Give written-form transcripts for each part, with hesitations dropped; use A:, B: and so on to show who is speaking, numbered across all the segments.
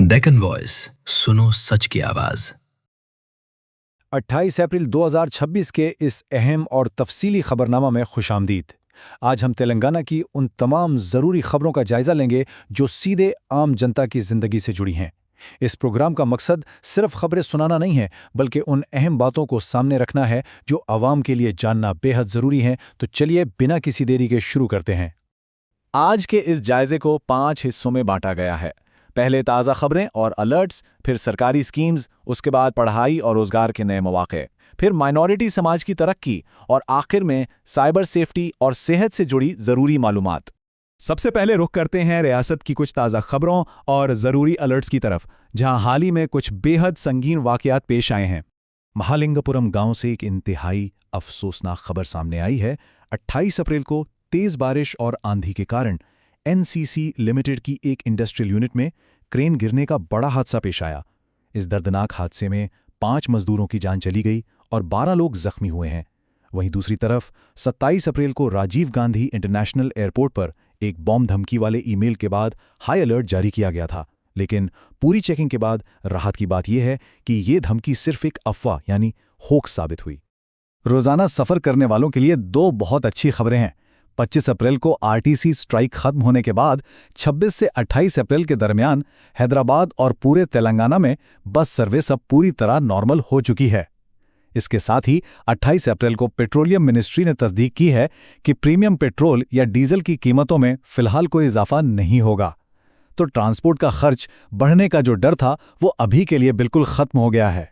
A: Deccan voice, सुनो सच की आवाज।
B: 28 अप्रैल 2026 के इस अहम और तफसीली खबरनामा में खुशामदीद। आज हम तेलंगाना की उन तमाम ज़रूरी खबरों का जायज़ा लेंगे जो सीधे आम जनता की ज़िंदगी से जुड़ी हैं। इस प्रोग्राम का मकसद सिर्फ खबरें सुनाना नहीं है, बल्कि उन अहम बातों को सामने रखना है जो आवाम के लिए जानना बेहद ज़रूरी है। तो चलिए बिना किसी देरी के शुरू करते हैं।
C: आज के इस जायजे को 5 हिस्सों में बांटा गया है। पहले ताज़ा खबरें और अलर्ट्स, फिर सरकारी स्कीम्स, उसके बाद पढ़ाई और रोजगार के नए मौके, फिर माइनॉरिटी समाज की तरक्की और आखिर में साइबर सेफ्टी और सेहत से जुड़ी ज़रूरी मालूमात। सबसे पहले रुख करते हैं रियासत की कुछ ताज़ा खबरों और ज़रूरी अलर्ट्स की तरफ, जहां हाल ही में कुछ बेहद संगीन वाकयात पेश आए हैं।
B: महालिंगपुरम गांव से एक इंतहाई अफसोसनाक खबर सामने आई है। 28 अप्रैल को तेज बारिश और आंधी के कारण एनसीसी लिमिटेड की एक इंडस्ट्रियल यूनिट में क्रेन गिरने का बड़ा हादसा पेश आया। इस दर्दनाक हादसे में 5 मजदूरों की जान चली गई और 12 लोग जख्मी हुए हैं। वहीं दूसरी तरफ 27 अप्रैल को राजीव गांधी इंटरनेशनल एयरपोर्ट पर एक बॉम्ब धमकी वाले ईमेल के बाद हाई अलर्ट जारी किया गया था, लेकिन पूरी चेकिंग के बाद राहत की बात यह है कि ये धमकी सिर्फ एक अफवाह यानी होक्स साबित हुई। रोजाना सफर करने वालों के लिए 2 बहुत अच्छी खबरें हैं। 25 अप्रैल को आरटीसी स्ट्राइक खत्म होने के बाद 26 से 28 अप्रैल के दरमियान हैदराबाद और पूरे तेलंगाना में बस सर्विस अब पूरी तरह नॉर्मल हो चुकी है। इसके साथ ही 28 अप्रैल को पेट्रोलियम मिनिस्ट्री ने तस्दीक की है कि प्रीमियम पेट्रोल या डीजल की कीमतों में फिलहाल कोई इजाफा नहीं होगा। तो ट्रांसपोर्ट का खर्च बढ़ने का जो डर था वो अभी के लिए बिल्कुल खत्म हो गया है।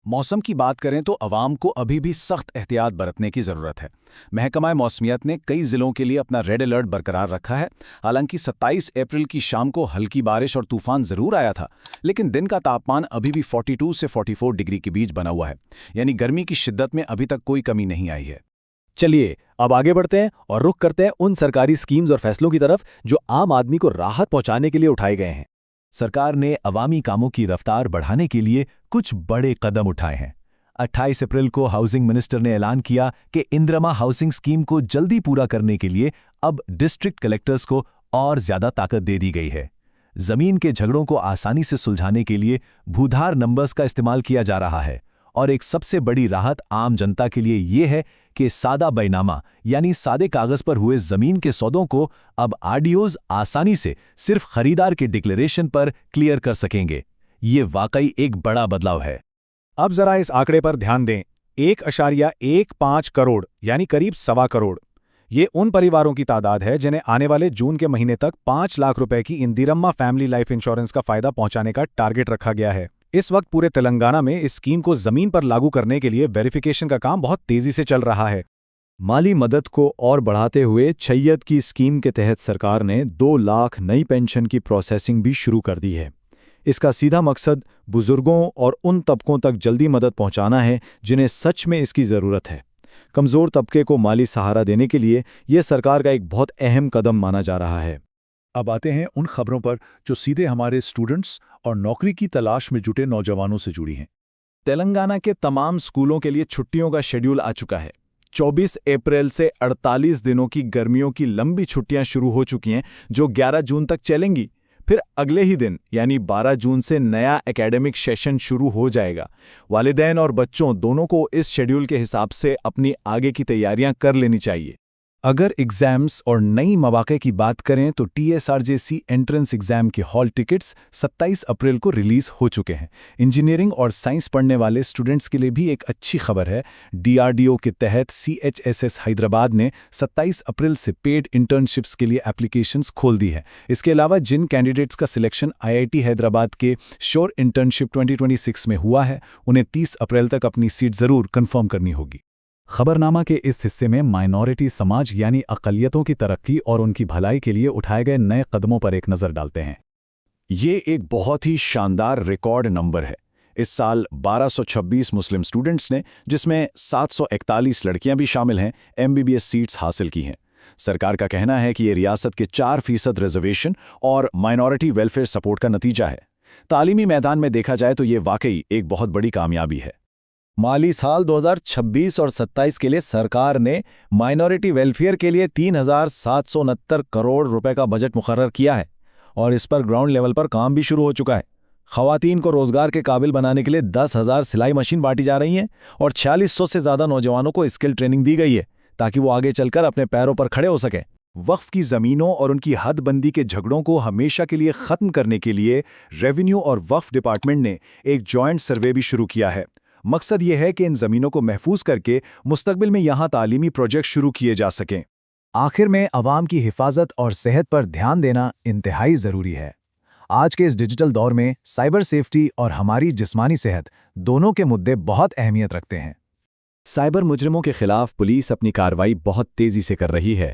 C: मौसम की बात करें तो अवाम को अभी भी सख्त एहतियात बरतने की ज़रूरत है। महकमा मौसमियात ने कई ज़िलों के लिए अपना रेड अलर्ट बरकरार रखा है। हालांकि 27 अप्रैल की शाम को हल्की बारिश और तूफान ज़रूर आया था, लेकिन दिन का तापमान अभी भी 42 से 44 डिग्री के बीच बना हुआ है, यानी गर्मी की शिद्दत में अभी तक कोई कमी नहीं आई है।
D: चलिए अब आगे बढ़ते हैं और रुख करते हैं उन सरकारी स्कीम्स और फैसलों की तरफ जो आम आदमी को राहत पहुंचाने के लिए उठाए गए हैं।
C: सरकार ने अवामी कामों की रफ्तार बढ़ाने के लिए कुछ बड़े कदम उठाए हैं। 28 अप्रैल को हाउसिंग मिनिस्टर ने ऐलान किया कि इंदिरा हाउसिंग स्कीम को जल्दी पूरा करने के लिए अब डिस्ट्रिक्ट कलेक्टर्स को और ज्यादा ताकत दे दी गई है। जमीन के झगड़ों को आसानी से सुलझाने के लिए भूधार नंबर्स का इस्तेमाल किया जा रहा है। और एक सबसे बड़ी राहत आम जनता के लिए ये है कि सादा बैनामा यानी सादे कागज पर हुए जमीन के सौदों को अब आरडीओज आसानी से सिर्फ खरीदार के डिक्लेरेशन पर क्लियर कर सकेंगे। ये वाकई एक बड़ा बदलाव है।
B: अब जरा इस आंकड़े पर ध्यान दें, 1.15 करोड़ यानी करीब 1.25 करोड़। ये उन परिवारों की तादाद है जिन्हें आने वाले जून के महीने तक 5 लाख रुपए की इंदिरम्मा फैमिली लाइफ इंश्योरेंस का फायदा पहुंचाने का टारगेट रखा गया है। इस वक्त पूरे तेलंगाना में इस स्कीम को जमीन पर लागू करने के लिए वेरिफिकेशन का काम बहुत तेजी से चल रहा है।
D: माली मदद को और बढ़ाते हुए छैयद की स्कीम के तहत सरकार ने 2 लाख नई पेंशन की प्रोसेसिंग भी शुरू कर दी है। इसका सीधा मकसद बुजुर्गों और उन तबकों तक जल्दी मदद पहुंचाना है जिन्हें सच में इसकी ज़रूरत है। कमज़ोर तबके को माली सहारा देने के लिए यह सरकार का एक बहुत अहम कदम माना जा रहा है।
E: अब आते हैं उन खबरों पर जो सीधे हमारे स्टूडेंट्स और नौकरी की तलाश में जुटे नौजवानों से जुड़ी हैं।
C: तेलंगाना के तमाम स्कूलों के लिए छुट्टियों का शेड्यूल आ चुका है। 24 अप्रैल से 48 दिनों की गर्मियों की लंबी छुट्टियां शुरू हो चुकी हैं, जो 11 जून तक चलेंगी। फिर अगले ही दिन यानी 12 जून से नया एकेडमिक सेशन शुरू हो जाएगा। वालिदैन और बच्चों दोनों को इस शेड्यूल के हिसाब से अपनी आगे की तैयारियां कर लेनी चाहिए।
B: अगर एग्जाम्स और नई मौके की बात करें तो टीएसआरजेसी एंट्रेंस एग्जाम के हॉल टिकट्स 27 अप्रैल को रिलीज हो चुके हैं। इंजीनियरिंग और साइंस पढ़ने वाले स्टूडेंट्स के लिए भी एक अच्छी खबर है। डीआरडीओ के तहत सीएचएसएस हैदराबाद ने 27 अप्रैल से पेड इंटर्नशिप्स के लिए एप्लीकेशंस खोल दी है। इसके अलावा जिन कैंडिडेट्स का सिलेक्शन आईआईटी हैदराबाद के श्योर इंटर्नशिप 2026 में हुआ है, उन्हें 30 अप्रैल तक अपनी सीट ज़रूर कन्फर्म करनी होगी।
D: खबरनामा के इस हिस्से में माइनॉरिटी समाज यानी अक़लियतों की तरक्की और उनकी भलाई के लिए उठाए गए नए कदमों पर एक नज़र डालते हैं।
C: ये एक बहुत ही शानदार रिकॉर्ड नंबर है। इस साल 1226 मुस्लिम स्टूडेंट्स ने, जिसमें 741 लड़कियां भी शामिल हैं, एमबीबीएस सीट्स हासिल की हैं। सरकार का कहना है कि ये रियासत के 4% रिजर्वेशन और माइनॉरिटी वेलफेयर सपोर्ट का नतीजा है। तालीमी मैदान में देखा जाए तो ये वाकई एक बहुत बड़ी कामयाबी है।
D: माली साल 2026 और 27 के लिए सरकार ने माइनॉरिटी वेलफेयर के लिए 3,769 करोड़ रुपए का बजट मुकर्रर किया है और इस पर ग्राउंड लेवल पर काम भी शुरू हो चुका है। खवातीन को रोजगार के काबिल बनाने के लिए 10,000 सिलाई मशीन बांटी जा रही हैं और 4600 से ज़्यादा नौजवानों को स्किल ट्रेनिंग दी गई है ताकि वो आगे चलकर अपने पैरों पर खड़े हो सकें। वक्फ की ज़मीनों और उनकी हदबंदी के झगड़ों को हमेशा के लिए ख़त्म करने के लिए रेवेन्यू और वक्फ डिपार्टमेंट ने एक जॉइंट सर्वे भी शुरू किया है। मकसद ये है कि इन ज़मीनों को महफूज करके मुस्तकबिल में यहाँ तालीमी प्रोजेक्ट शुरू किए जा सकें।
B: आखिर में अवाम की हिफाजत और सेहत पर ध्यान देना इंतहाई ज़रूरी है। आज के इस डिजिटल दौर में साइबर सेफ्टी और हमारी जिस्मानी सेहत दोनों के मुद्दे बहुत अहमियत रखते हैं।
D: साइबर मुजरिमों के खिलाफ पुलिस अपनी कार्रवाई बहुत तेज़ी से कर रही है।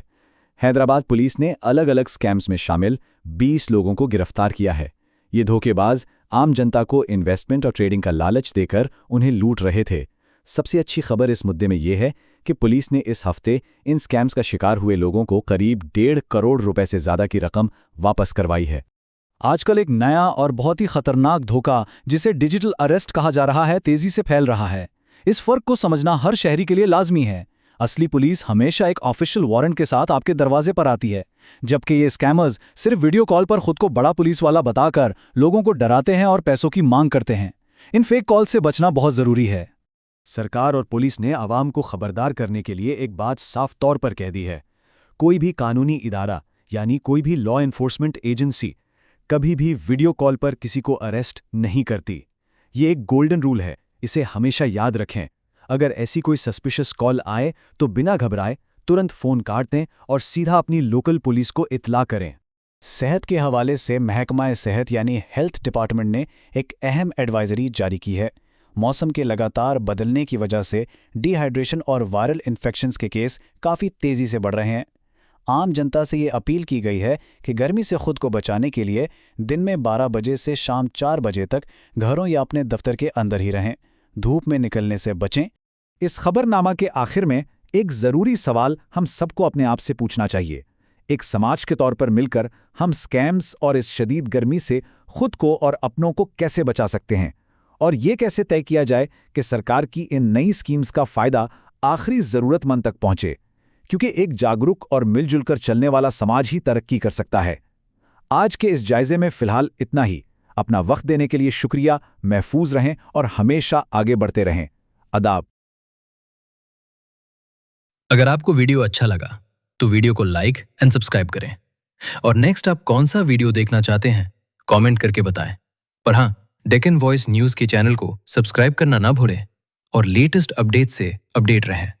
D: हैदराबाद पुलिस ने अलग अलग स्कैम्स में शामिल 20 लोगों को गिरफ्तार किया है। ये धोखेबाज आम जनता को इन्वेस्टमेंट और ट्रेडिंग का लालच देकर उन्हें लूट रहे थे। सबसे अच्छी खबर इस मुद्दे में ये है कि पुलिस ने इस हफ्ते इन स्कैम्स का शिकार हुए लोगों को करीब 1.5 करोड़ रुपए से ज़्यादा की रकम वापस करवाई है।
B: आजकल एक नया और बहुत ही खतरनाक धोखा जिसे डिजिटल अरेस्ट कहा जा रहा है तेजी से फैल रहा है। इस फर्क को समझना हर शहरी के लिए लाजमी है। असली पुलिस हमेशा एक ऑफिशियल वारंट के साथ आपके दरवाजे पर आती है, जबकि ये स्कैमर्स सिर्फ वीडियो कॉल पर खुद को बड़ा पुलिस वाला बताकर लोगों को डराते हैं और पैसों की मांग करते हैं। इन फेक कॉल से बचना बहुत ज़रूरी है। सरकार और पुलिस ने आवाम को खबरदार करने के लिए एक बात साफ तौर पर कह दी है। कोई भी कानूनी इदारा यानी कोई भी लॉ एनफोर्समेंट एजेंसी कभी भी वीडियो कॉल पर किसी को अरेस्ट नहीं करती। ये एक गोल्डन रूल है, इसे हमेशा याद रखें। अगर ऐसी कोई सस्पिशियस कॉल आए तो बिना घबराए तुरंत फ़ोन काट दें और सीधा अपनी लोकल पुलिस को इत्तला करें। सेहत के हवाले से महकमा सेहत यानी हेल्थ डिपार्टमेंट ने एक अहम एडवाइजरी जारी की है। मौसम के लगातार बदलने की वजह से डिहाइड्रेशन और वायरल इन्फेक्शंस के केस काफ़ी तेज़ी से बढ़ रहे हैं। आम जनता से ये अपील की गई है कि गर्मी से खुद को बचाने के लिए दिन में 12 बजे से शाम 4 बजे तक घरों या अपने दफ्तर के अंदर ही रहें। धूप में निकलने से बचें।
D: इस खबरनामा के आखिर में एक ज़रूरी सवाल हम सबको अपने आप से पूछना चाहिए। एक समाज के तौर पर मिलकर हम स्कैम्स और इस शदीद गर्मी से खुद को और अपनों को कैसे बचा सकते हैं, और ये कैसे तय किया जाए कि सरकार की इन नई स्कीम्स का फ़ायदा आखिरी ज़रूरतमंद तक पहुंचे, क्योंकि एक जागरूक और मिलजुल कर चलने वाला समाज ही तरक्की कर सकता है। आज के इस जायजे में फ़िलहाल इतना ही। अपना वक्त देने के लिए शुक्रिया। महफूज रहें और हमेशा आगे बढ़ते रहें। अदाब।
A: अगर आपको वीडियो अच्छा लगा तो वीडियो को लाइक एंड सब्सक्राइब करें और नेक्स्ट आप कौन सा वीडियो देखना चाहते हैं कमेंट करके बताएं। और हाँ, डेक्कन वॉइस न्यूज़ के चैनल को सब्सक्राइब करना ना भूलें और लेटेस्ट अपडेट से अपडेट रहें।